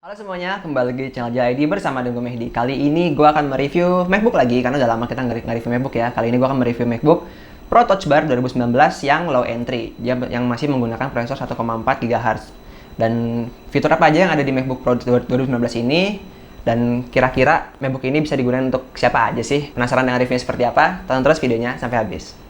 Halo semuanya, kembali lagi di channel JID bersama dengan gue Mehdi. Kali ini gue akan mereview MacBook lagi, karena udah lama kita nge-review MacBook ya. Kali ini gue akan mereview MacBook Pro Touch Bar 2019 yang low entry, yang masih menggunakan prosesor 1,4 GHz. Dan fitur apa aja yang ada di MacBook Pro 2019 ini, dan kira-kira MacBook ini bisa digunakan untuk siapa aja sih? Penasaran dengan reviewnya seperti apa? Tonton terus videonya sampai habis.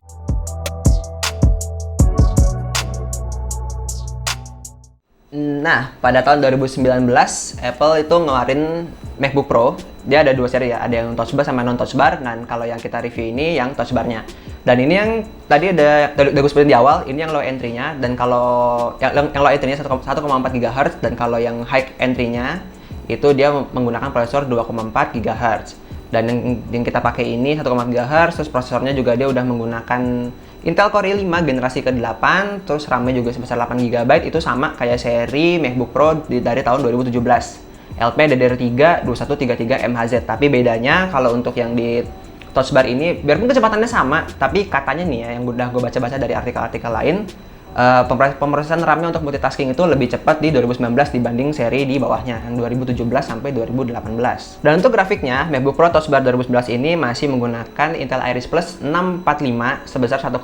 Nah, pada tahun 2019, Apple itu ngeluarin MacBook Pro. Dia ada dua seri ya, ada yang touch bar sama non touch bar. Dan kalau yang kita review ini yang touch barnya. Dan ini yang tadi udah gue sebutin di awal, ini yang low entry-nya. Dan kalau yang low entry-nya 1,4 GHz, dan kalau yang high entry-nya itu dia menggunakan prosesor 2,4 GHz. Dan yang kita pakai ini 1,4 GHz, terus prosesornya juga dia udah menggunakan Intel Core i5 generasi ke-8, terus RAM-nya juga sebesar 8 GB, itu sama kayak seri MacBook Pro dari tahun 2017. LPDDR3 2133 MHz, tapi bedanya kalau untuk yang di touch bar ini, biarpun kecepatannya sama, tapi katanya nih ya, yang udah gue baca-baca dari artikel-artikel lain, pemrosesan RAM-nya untuk multitasking itu lebih cepat di 2019 dibanding seri di bawahnya, yang 2017 sampai 2018. Dan untuk grafiknya, MacBook Pro Touch Bar 2011 ini masih menggunakan Intel Iris Plus 645 sebesar 1,5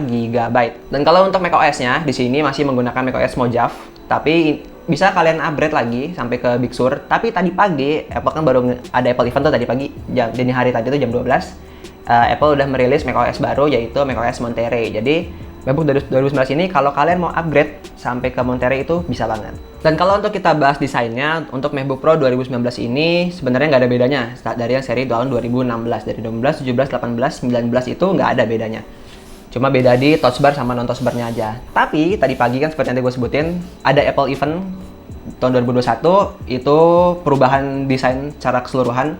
GB. Dan kalau untuk macOS-nya, di sini masih menggunakan macOS Mojave, tapi bisa kalian upgrade lagi sampai ke Big Sur. Tapi tadi pagi, Apple kan baru ada Apple event tuh tadi pagi, dini hari tadi tuh jam 12, Apple udah merilis macOS baru, yaitu macOS Monterey. Jadi MacBook 2019 ini kalau kalian mau upgrade sampai ke Monterey itu bisa banget. Dan kalau untuk kita bahas desainnya, untuk MacBook Pro 2019 ini sebenarnya nggak ada bedanya dari yang seri tahun 2016. Dari 2016, 17, 18, 19 itu nggak ada bedanya. Cuma beda di touch bar sama non touch barnya aja. Tapi tadi pagi kan seperti yang tadi gue sebutin, ada Apple event tahun 2021, itu perubahan desain secara keseluruhan.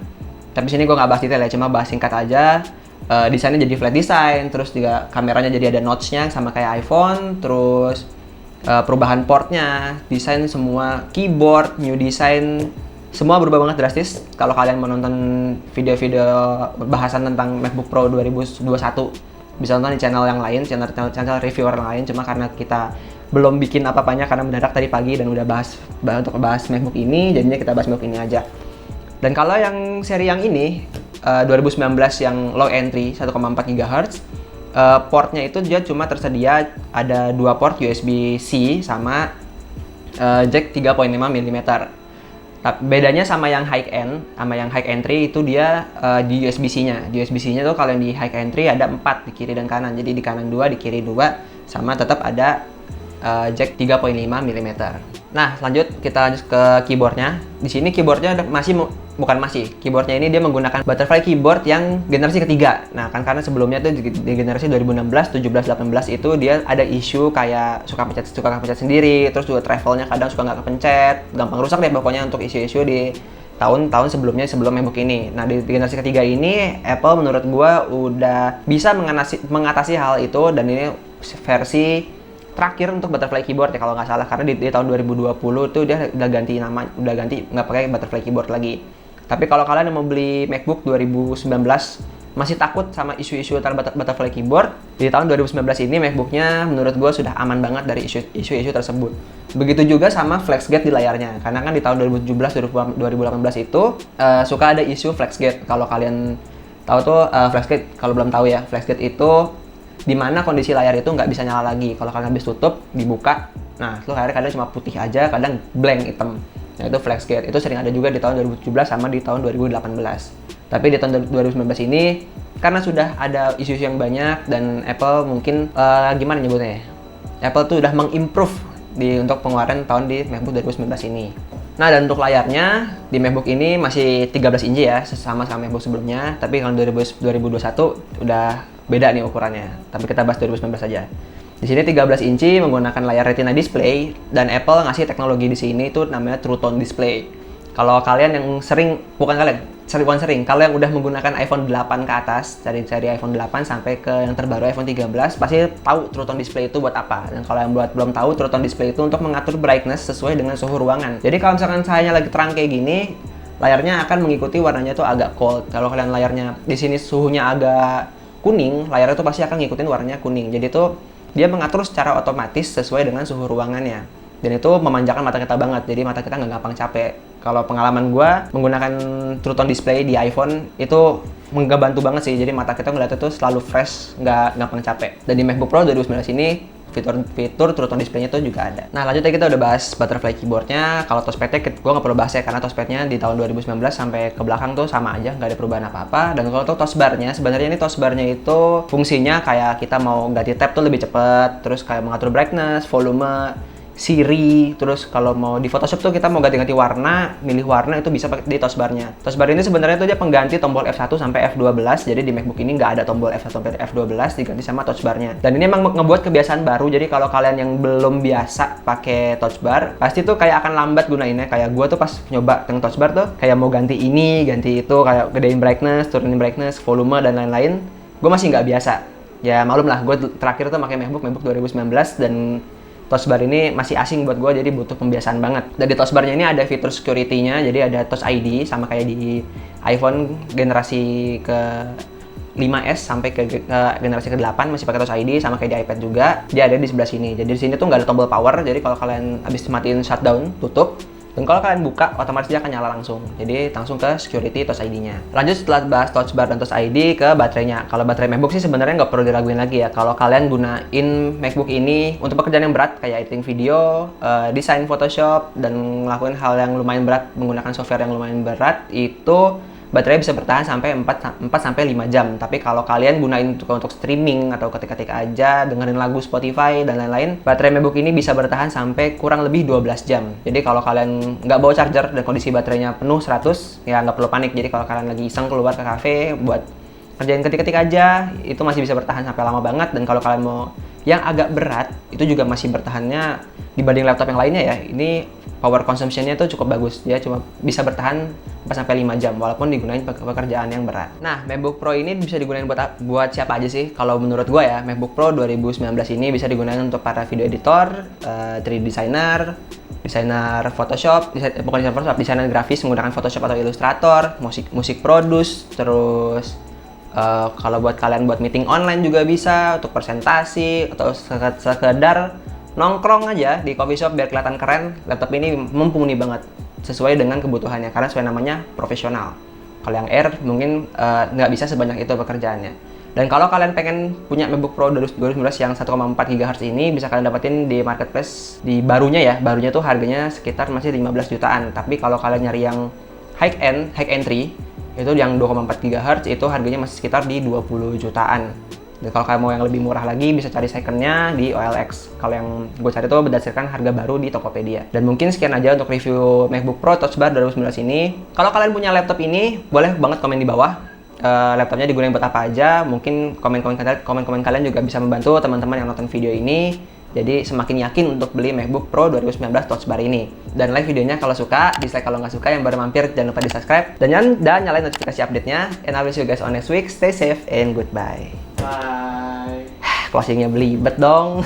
Tapi sini gue nggak bahas detail ya, cuma bahas singkat aja. Desainnya jadi flat design, terus juga kameranya jadi ada notch-nya sama kayak iPhone, terus perubahan portnya, desain semua, keyboard, new design, semua berubah banget drastis. Kalau kalian mau nonton video-video bahasan tentang MacBook Pro 2021, bisa nonton di channel yang lain, channel reviewer yang lain. Cuma karena kita belum bikin apa-apanya karena mendadak tadi pagi dan udah bahas untuk bahas MacBook ini, jadinya kita bahas MacBook ini aja. Dan kalau yang seri yang ini 2019 yang low entry 1,4 GHz, portnya itu dia cuma tersedia ada dua port USB-C sama jack 3.5 mm. Bedanya sama yang high end, sama yang high entry itu dia di USB-C-nya. Di USB-C-nya tuh kalau yang di high entry ada 4 di kiri dan kanan. Jadi di kanan 2, di kiri 2, sama tetap ada jack 3.5 mm. Nah, lanjut kita lanjut ke keyboardnya. Di sini keyboardnya keyboardnya ini dia menggunakan butterfly keyboard yang generasi ketiga. Nah, kan karena sebelumnya tuh di generasi 2016, 17, 18 itu dia ada isu kayak suka pencet sendiri, terus juga travelnya kadang suka nggak kepencet, gampang rusak deh pokoknya untuk isu-isu di tahun-tahun sebelum MacBook ini. Nah, di generasi ketiga ini Apple menurut gua udah bisa mengatasi hal itu, dan ini versi terakhir untuk butterfly keyboard ya kalau nggak salah, karena di tahun 2020 tuh dia udah ganti nama, nggak pakai butterfly keyboard lagi. Tapi kalau kalian yang mau beli MacBook 2019 masih takut sama isu-isu tentang butterfly keyboard, di tahun 2019 ini MacBooknya menurut gue sudah aman banget dari isu-isu tersebut. Begitu juga sama FlexGate di layarnya, karena kan di tahun 2017 2018 itu suka ada isu FlexGate. Kalau kalian tahu tuh FlexGate, kalau belum tahu ya, FlexGate itu di mana kondisi layar itu nggak bisa nyala lagi. Kalau kalian habis tutup, dibuka, nah itu layarnya kadang cuma putih aja, kadang blank hitam. Nah, itu FlexGate. Itu sering ada juga di tahun 2017 sama di tahun 2018. Tapi di tahun 2019 ini, karena sudah ada isu-isu yang banyak, dan Apple mungkin, gimana nyebutnya ya? Apple tuh udah mengimprove untuk pengeluaran tahun di MacBook 2019 ini. Nah, dan untuk layarnya, di MacBook ini masih 13 inci ya, sama MacBook sebelumnya. Tapi kalau 2021 udah beda nih ukurannya. Tapi kita bahas 2019 saja. Di sini 13 inci menggunakan layar Retina display, dan Apple ngasih teknologi di sini itu namanya True Tone Display. Kalau kalian yang kalau yang udah menggunakan iPhone 8 ke atas, dari seri iPhone 8 sampai ke yang terbaru iPhone 13, pasti tahu True Tone Display itu buat apa. Dan kalau yang belum tahu, True Tone Display itu untuk mengatur brightness sesuai dengan suhu ruangan. Jadi kalau misalkan cahayanya lagi terang kayak gini, layarnya akan mengikuti warnanya tuh agak cold. Kalau kalian layarnya di sini suhunya agak kuning, layarnya tuh pasti akan ngikutin warnanya kuning. Jadi tuh dia mengatur secara otomatis sesuai dengan suhu ruangannya. Dan itu memanjakan mata kita banget, jadi mata kita nggak gampang capek. Kalau pengalaman gue menggunakan True Tone Display di iPhone itu ngebantu banget sih, jadi mata kita ngeliat itu selalu fresh, nggak gampang capek. Dan di MacBook Pro 2019 ini fitur True Tone Display-nya itu juga ada. Nah, lanjut kita udah bahas butterfly keyboard-nya. Kalau touchpad-nya gue nggak perlu bahas ya, karena touchpad-nya di tahun 2019 sampai ke belakang tuh sama aja, nggak ada perubahan apa-apa. Dan kalau touch bar-nya, sebenarnya ini touch bar-nya itu fungsinya kayak kita mau ganti tab tuh lebih cepet, terus kayak mengatur brightness, volume, Siri, terus kalau mau di Photoshop tuh kita mau ganti-ganti warna, milih warna itu bisa pakai di touch bar-nya. Touch bar ini sebenarnya tuh dia pengganti tombol F1 sampai F12, jadi di MacBook ini nggak ada tombol F1 sampai F12, diganti sama touch bar-nya. Dan ini emang ngebuat kebiasaan baru, jadi kalau kalian yang belum biasa pakai touch bar, pasti tuh kayak akan lambat gunainnya. Kayak gue tuh pas nyoba dengan touch bar tuh, kayak mau ganti ini, ganti itu, kayak gedein brightness, turunin brightness, volume, dan lain-lain, gue masih nggak biasa. Ya malum lah, gue terakhir tuh pakai MacBook 2019 dan touch bar ini masih asing buat gue, jadi butuh pembiasaan banget. Dan di touch bar-nya ini ada fitur security-nya, jadi ada Touch ID sama kayak di iPhone generasi ke 5S sampai ke generasi ke-8 masih pakai Touch ID, sama kayak di iPad juga. Dia ada di sebelah sini. Jadi di sini tuh nggak ada tombol power, jadi kalau kalian habis matiin shutdown, tutup. Dan kalau kalian buka, otomatis dia akan nyala langsung. Jadi langsung ke security Touch ID-nya. Lanjut setelah bahas touch bar dan Touch ID ke baterainya. Kalau baterai MacBook sih sebenarnya nggak perlu diraguin lagi ya. Kalau kalian gunain MacBook ini untuk pekerjaan yang berat kayak editing video, desain Photoshop, dan ngelakuin hal yang lumayan berat menggunakan software yang lumayan berat, itu baterai bisa bertahan sampai 4 sampai 5 jam. Tapi kalau kalian gunain untuk streaming atau ketik-ketik aja, dengerin lagu Spotify dan lain-lain, baterai MacBook ini bisa bertahan sampai kurang lebih 12 jam. Jadi kalau kalian nggak bawa charger dan kondisi baterainya penuh 100, ya nggak perlu panik. Jadi kalau kalian lagi iseng keluar ke cafe buat kerjain ketik-ketik aja, itu masih bisa bertahan sampai lama banget. Dan kalau kalian mau yang agak berat, itu juga masih bertahannya dibanding laptop yang lainnya ya. Ini power consumption-nya itu cukup bagus. Dia cuma bisa bertahan 4-5 jam walaupun digunain pekerjaan yang berat. Nah, MacBook Pro ini bisa digunain buat siapa aja sih? Kalau menurut gue ya, MacBook Pro 2019 ini bisa digunain untuk para video editor, 3D designer, desainer Photoshop, bukan desainer Photoshop, desainer grafis menggunakan Photoshop atau Illustrator, musik produce, terus kalau buat kalian buat meeting online juga bisa, untuk presentasi atau sekedar nongkrong aja di coffee shop biar kelihatan keren. Laptop ini mumpuni banget sesuai dengan kebutuhannya karena sesuai namanya profesional. Kalau yang Air mungkin nggak bisa sebanyak itu pekerjaannya. Dan kalau kalian pengen punya MacBook Pro 2019 yang 1,4 GHz ini, bisa kalian dapetin di marketplace di barunya ya. Barunya tuh harganya sekitar masih 15 jutaan. Tapi kalau kalian nyari yang high entry, itu yang 2,4 GHz itu harganya masih sekitar di 20 jutaan. Dan kalau kalian mau yang lebih murah lagi, bisa cari second-nya di OLX. Kalau yang gue cari itu berdasarkan harga baru di Tokopedia. Dan mungkin sekian aja untuk review MacBook Pro Touch Bar 2019 ini. Kalau kalian punya laptop ini, boleh banget komen di bawah. Laptopnya digunakan buat apa aja. Mungkin komen-komen kalian juga bisa membantu teman-teman yang nonton video ini. Jadi semakin yakin untuk beli MacBook Pro 2019 Touch Bar ini. Dan like videonya kalau suka, dislike kalau nggak suka. Yang baru mampir jangan lupa di subscribe. Dan nyalain notifikasi update-nya. And I will see you guys on next week. Stay safe and goodbye. Bye. Closingnya belibet dong.